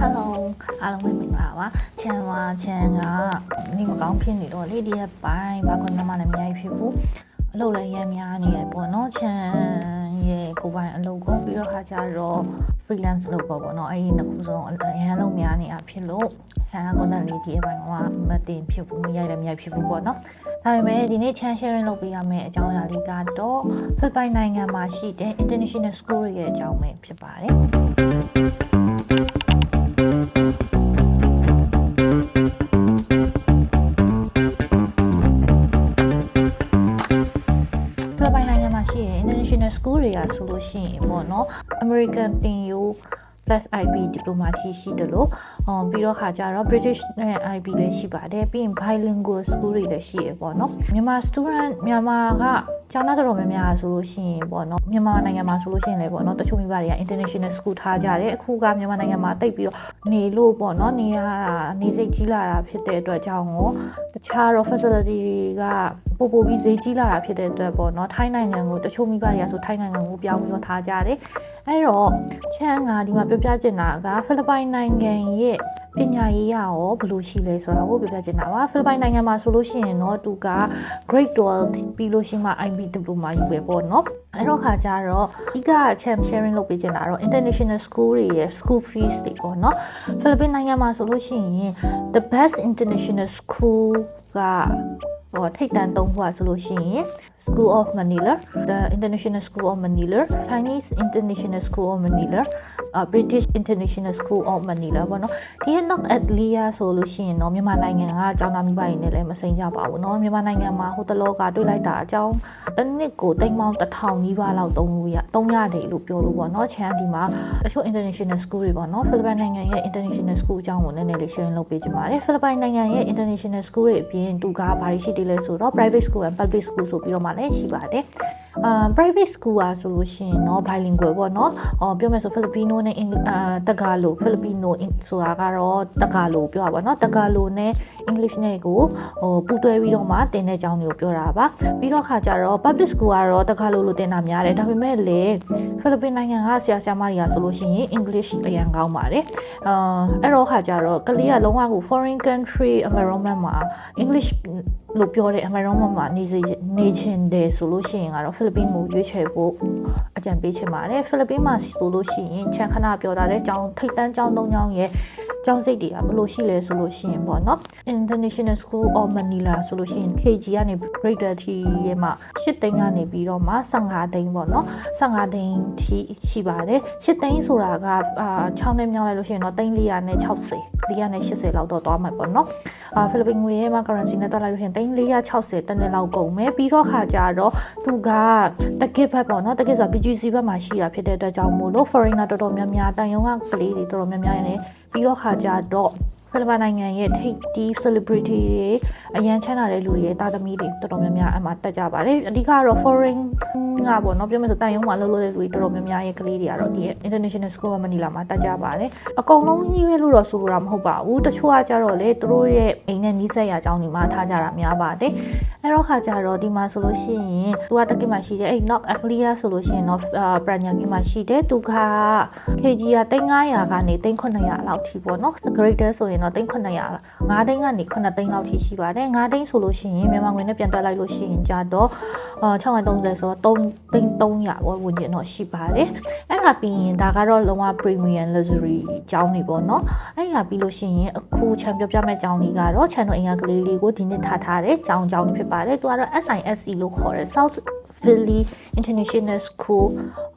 Hello အားလုံးပဲမင်္ဂလာပါချန်ကနေမကောင်းဖြစ်နေတော့လေဒီရက်ပိုင်းဘာခွင့်မှလည်းမရိုက်ဖြစ်ဘူးအလုပ်လည်းရမ်းများနေရပေါ့နော်ချန်ရဲ့ကိုပိုင်အလုပ်ကိုပြီးတော့ခါကြတော့ freelance လုပ်ပေါ့နော်အဲ့ဒီနှစ်ခုစလုံးအရန်လုံးများနေတာဖြစ်လို့ချန်ကလည်းဒီရက်ပိုင်းကမတင်ဖြစ်ဘူးမရိုက်လည်းမရိုက်ဖြစ်ဘူးပေါ့နော်ဒါပေမဲ့ဒီနေ့ချန် sharing လုပ်ပေးရမယ့်အကြောင်းအရာလေးကတော့ဖိလစ်ပိုင်နိုင်ငံမှာရှိတဲ့ international school ရဲ့အကြောင်းပဲဖြစ်ပါတယ်international school တွေကဆိုလို့ရှိရင်ပေါ့နော် American တင်ယူ plus IB diploma ရှိတယ်လို့ပြီးတော့ခါကြတော့ British နဲ့ IB လည်းရှိပါတယ်ပြီးရင် bilingual school တွေလည်းရှိရပေါ့နော်မြန်မာ student မြန်မာကကျောင်းသားတော်များများဆိုလို့ရှိရင်ပေါ့နော်မြန်မာနိုင်ငံမှာဆိုလို့ရှိရင်လည်းပေါ့နော်တချို့မိဘတွေက international school ထားကြတယ်အခုကမြန်မာနိုင်ငံမှာတိတ်ပြီးတော့နေလို့ပေါ့နော်နေရတာနေစိတ်ကြီးလာတာဖြစ်တဲ့အတွက်ကြောင့်ကိုတခြားတော့ facility တွေကပို့ပြီးဈေးကြီးလာတာဖြစ်တဲ့အတွက်ပေါ့နော်ထိုင်းနိုင်ငံကိုတချို့မိဘတွေကဆိုထိုင်းနိုင်ငံကိုပြောင်းပြီးတော့ထားကြတယ်အဲ့တော့ချန်ကဒီမှာပြောပြချင်တာကဖိလစ်ပိုင်နိုင်ငံရဲ့ပညာရေးရောဘယ်လိုရှိလဲဆိုတာကိုပြောပြချင်တာပါဖိလစ်ပိုင်နိုင်ငံမှာဆိုလို့ရှိရင်တော့သူက grade 12ပြီးလို့ရှိမှ IB diploma ယူပဲပေါ့နော်အဲ့တော့ခါကြတော့ဒီကချန် sharing လုပ်ပေးချင်တာတော့ international school တွေရဲ့ school fees တွေပေါ့နော်ဖိလစ်ပိုင်နိုင်ငံမှာဆိုလို့ရှိရင် the best international school ကထိပ်တန်း3ခုဆိုလို့ရှိရင်School of Manila, the International School of Manila, Chinese International School of Manila, British International School of Manila ပေါ့နော်ဒီရဲ့ not at Lia ဆိုလို့ရှိရင်တော့မြန်မာနိုင်ငံကကျောင်းသားမိဘတွေနဲ့လည်းမစိမ့်ကြပါဘူးเนาะမြန်မာနိုင်ငံမှာဟိုတလောကတွေ့လိုက်တာအကြောင်းတစ်နှစ်ကိုတိမ်ပေါင်း1000နီးပါးလောက်သုံးရတယ်လို့ပြောလို့ပေါ့เนาะချန်ဒီမှာတချို့ international school တွေပေါ့เนาะဖိလစ်ပိုင်နိုင်ငံရဲ့ international school အကြောင်းကိုနည်းနည်းလေး sharing လုပ်ပေးချင်ပါတယ်ဖိလစ်ပိုင်နိုင်ငံရဲ့ international school တွေအပြင်သူကဘာတွေရှိတယ်လဲဆိုတော့ private school and public school ဆိုပြီးတော့မှလည်းရှိပါတယ်private school อ่ะဆိုလို့ရှိရင်เนาะ bilingual ပေါ့เนาะပြောမယ်ဆို Filipino နဲ့Tagalog Filipino ဆိုတာကတော့Tagalog ပြောတာပေါ့เนาะTagalog နဲ့ English နဲ့ကိုပူးတွဲပြီးတော့မှတင်တဲ့အကြောင်းတွေကိုပြောတာပါပြီးတော့ခါကြတော့ public school ကတော့Tagalog လို့တင်တာများတယ်ဒါပေမဲ့လေ Philippines နိုင်ငံကဆရာဆရာမတွေကဆိုလို့ရှိရင် English အရင်ကောင်းပါတယ်အဲ့တော့ခါကြတော့ကလေးကလုံးဝကို foreign country environment မှာ English လို့ပြောတဲ့ environment မှာနေချင်တယ်ဆိုလို့ရှိရင်ကတော့ဖိလစ်ပင်းကိုရွေးချယ်ဖို့အကြံပေးချင်ပါတယ်ဖိလစ်ပင်းမှာဆိုလို့ရှိရင်ချန်ခဏပြောတာတဲ့ကျောင်းထိပ်တန်းကျောင်း၃ကျောင်းရဲ့ကျောင်းစိတ်တွေကဘယ်လိုရှိလဲဆိုလို့ရှိရင်ပေါ့နော် International School of Manila ဆိုလို့ရှိရင် KG ကနေ grade 3ရဲ့မှာ8သိန်းကနေပြီးတော့မှ15သိန်းပေါ့နော်15သိန်းထိရှိပါတယ်8သိန်းဆိုတာက6နဲ့မြောက်လိုက်လို့ရှိရင်တော့360 480လောက်တော့သွားမှာပေါ့နော်ဖိလစ်ပင်းငွေရဲ့မှာ currency နဲ့တွက်လိုက်လို့ရှိရင်360တနေ့လောက်ကုန်မယ်ပြီးတော့ခါကြတော့သူကတကစ်ဘက်ပေါ့နော်တကစ်ဆိုတာ BGC ဘက်မှာရှိတာဖြစ်တဲ့အတွက်ကြောင့်မို့လို့ foreigner တော်တော်များများတန်ယုံကကလေးတွေတော်တော်များများနေပြီးတော့ခါကြတော့ဖိလစ်ပိုင်နိုင်ငံရဲ့ထိပ်တီး celebrity တွေအရန်ချမ်းသာတဲ့လူတွေရဲ့တာသမီတွေတော်တော်များများအမှတက်ကြပါတယ်အဓိကတော့ foreign ကပေါ့နော်ပြောမယ်ဆိုတန်ယုံမှာလှုပ်လို့တဲ့လူတွေတော်တော်များများရဲ့ကလေးတွေကတော့ဒီ International School of Manila မှာတက်ကြပါတယ်အကုန်လုံးကြီးပဲလို့တော့ဆိုလိုတာမဟုတ်ပါဘူးတချို့ကကြတော့လေသူတို့ရဲ့အိမ်နဲ့နီးစပ်ရာအကြောင်းတွေမှာထားကြတာများပါတယ်အဲ့တော့ခါကြတော့ဒီမှာဆိုလို့ရှိရင်သူကတက်ကမှာရှိတယ်အဲ့ Not Clear ဆိုလို့ရှိရင်တော့ Pranya ကမှာရှိတယ်သူက KG က3,900ကနေ3,900လောက်ထိပေါ့နော် Grader ဆိုရင်တော့3,900လား9သိန်းကနေ9သိန်းလောက်ထိရှိပါတယ်9သိန်းဆိုလို့ရှိရင်မြန်မာငွေနဲ့ပြန်တွက်လိုက်လို့ရှိရင်ကြတော့630ဆိုတော့3သိန်း300ပေါ့ဝင်ကျင်တော့ရှိပါတယ်အဲ့ဒါပြီးရင်ဒါကတော့လုံးဝ premium luxury ကျောင်းတွေပေါ့နော်အဲ့ဒါပြီးလို့ရှိရင်အခုချန်ပြောပြမဲ့ကျောင်းလေးကတော့ချန်တို့အင်္ဂါကလေးလေးကိုဒီနေ့ထားတဲ့ကျောင်းတွေဖြစ်ပါတယ်သူကတော့ SISC လို့ခေါ်တယ် South Philly International School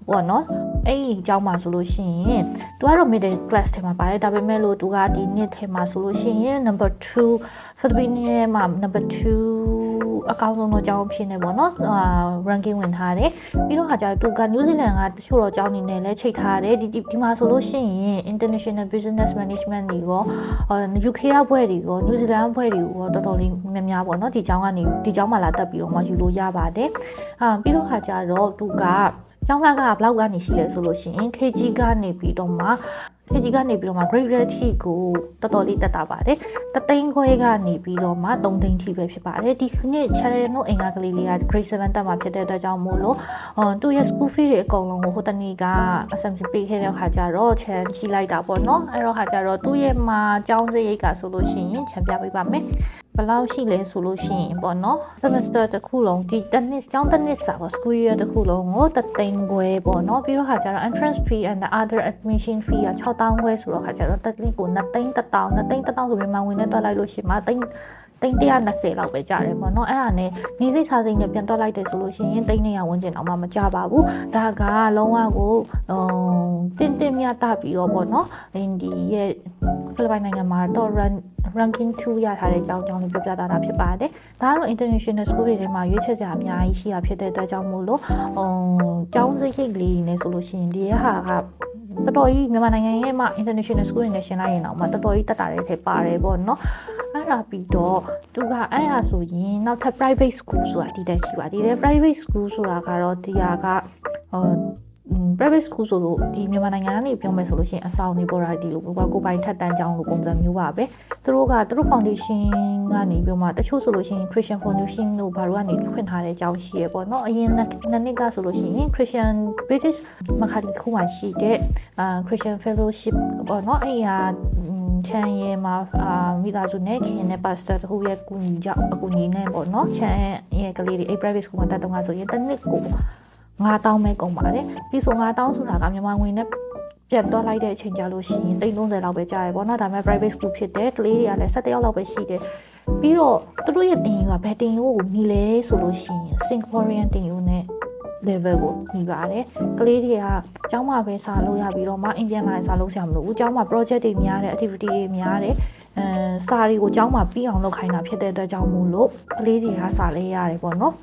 ပေါ့နော်အဲ့ဒီအကြောင်းမှာဆိုလို့ရှိရင်သူကတော့ middle class ထဲမှာပါတယ်ဒါပေမဲ့လို့သူကဒီနှစ်ထဲမှာဆိုလို့ရှိရင် number 2 Philippines မှာ number 2အကောင်းဆုံးတော့ကျောင်းဖြစ်နေပေါ့နော် ranking ဝင်ထားတယ်ပြီးတော့ခါကျသူက New Zealand ကတချို့တော့ကျောင်းနေနဲ့လည်းချိန်ထားတယ်ဒီမှာဆိုလို့ရှိရင် international business management တွေရောUK ကဘွဲ့တွေရော New Zealand ဘွဲ့တွေရောတော်တော်လေးများပေါ့နော်ဒီကျောင်းမှာလာတက်ပြီးတော့မှယူလို့ရပါတယ်ပြီးတော့ခါကျတော့သူကကျောင်းသားကဘလောက်ကနေရှိလဲဆိုလို့ရှိရင် KG ကနေပြီးတော့မှ KG ကနေပြီးတော့မှ grade rate ထိကိုတော်တော်လေးတက်တာပါတယ်တသိန်းခွဲကနေပြီးတော့မှ3သိန်းထိပဲဖြစ်ပါတယ်ဒီနေ့ channel အင်္ဂါကလေးလေးက grade 7တက်မှာဖြစ်တဲ့အတွက်ကြောင့်မို့လို့သူ့ရဲ့ school fee တွေအကုန်လုံးကိုဟိုတနေ့က assumption ပေးခဲ့တဲ့ခါကျတော့ channel ကြည့်လိုက်တာပေါ့နော်အဲ့တော့ခါကျတော့သူ့ရဲ့မှာကျောင်းစရိတ်ကဆိုလို့ရှိရင်ချန်ပြပေးပါမယ်ဘယ်လောက်ရှိလဲဆိုလို့ရှိရင်ပေါ့နော် semester တစ်ခုလုံးဒီတစ်နှစ်ကျောင်းတစ်နှစ်စာပေါ့ school year တစ်ခုလုံးကို3သိန်းခွဲပေါ့နော်ပြီးတော့ခါကျတော့ entrance fee and the other admission fee က6တောင်းခွဲဆိုတော့ခါကျတော့တစ်နှစ်ကို2သိန်း1000ဆိုမြန်မာငွေနဲ့တွက်လိုက်လို့ရှိရင်3သိန်း120လောက်ပဲကြတယ်ပေါ့နော်အဲ့ဒါနဲ့နေစိတ်စားစိတ်နဲ့ပြန်တွက်လိုက်တယ်ဆိုလို့ရှိရင်300ဝန်းကျင်တော့မှမကြပါဘူးဒါကလုံးဝကိုတင်းမြတ်တာပြီးတော့ပေါ့နော်ဒီရဲ့ဖိလစ်ပိုင်နိုင်ငံမှာတော့ ranking 2ရထားတဲ့အကြောင်းလေးပြောပြတာဖြစ်ပါတယ်ဒါကတော့ international school တွေထဲမှာရွေးချယ်စရာအများကြီးရှိတာဖြစ်တဲ့အတွက်ကြောင့်မို့လို့ကျောင်းစရိတ်လေးနဲ့ဆိုလို့ရှိရင်ဒီဟာကတော်တော်ကြီးမြန်မာနိုင်ငံရဲ့မှာ international school တွေနဲ့ရှင်းလိုက်ရင်တော့တော်တော်ကြီးတက်တာတွေထဲပါတယ်ပေါ့နော်အဲ့ဒါပြီးတော့သူကအဲ့ဒါဆိုရင်နောက်ထပ် private school ဆိုတာဒီတက်ရှိပါဒီတဲ့ private school ဆိုတာကတော့ဒီဟာကprivate school ဆိုလို့ဒီမြန်မာနိုင်ငံကနေပြောမယ်ဆိုလို့ရှိရင်အဆောင်နေပေါ်တာဒီလိုကိုပိုင်ထက်တန်းကျောင်းလိုပုံစံမျိုးပါပဲသူတို့ foundation ကနေပြောမှတချို့ဆိုလို့ရှိရင် Christian Foundation တို့ဘာလို့ကနေဖွင့်ထားတဲ့ကျောင်းရှိရပေါ့နော်အရင်နှစ်ကဆိုလို့ရှိရင် Christian British မခါဒီခုမှရှိတဲ့Christian Fellowship ပေါ့နော်အဲ့ဟာချန်ရဲမှာမိသားစုနဲ့ခင်နဲ့ pastor တခုရဲ့အကူအညီနဲ့ပေါ့နော်ချန်ရဲ့ကလေးတွေ private school မှာတက်တော့ဆိုရင်တစ်နှစ်ကို9000ပဲကုန်ပါတယ်ပြီးဆို9000ဆိုတာကမြန်မာငွေနဲ့ပြန်တွက်လိုက်တဲ့အချိန်ကြာလို့ရှိရင်330လောက်ပဲကြာရပေါ့နော်ဒါပေမဲ့ private school ဖြစ်တယ်ကလေးတွေကလည်း17ယောက်လောက်ပဲရှိတယ်ပြီးတော့သူတို့ရဲ့တင်ယူကဘယ်တင်ယူကိုညီလဲဆိုလို့ရှိရင် Singaporean တင်ယူနဲ့ level ကိုညီပါတယ်ကလေးတွေကကျောင်းမှာပဲစာလုပ်ရပြီးတော့မှ Indian မှာစာလုပ်ဆရာမလို့ဘူးကျောင်းမှာ project တွေများတယ် activity တွေများတယ်စာတွေကိုကျောင်းမှာပြီးအောင်လုပ်ခိုင်းတာဖြစ်တဲ့အတွက်ကြောင့်မို့လို့ကလေးတွေကစာလေးရတယ်ပေါ့နော်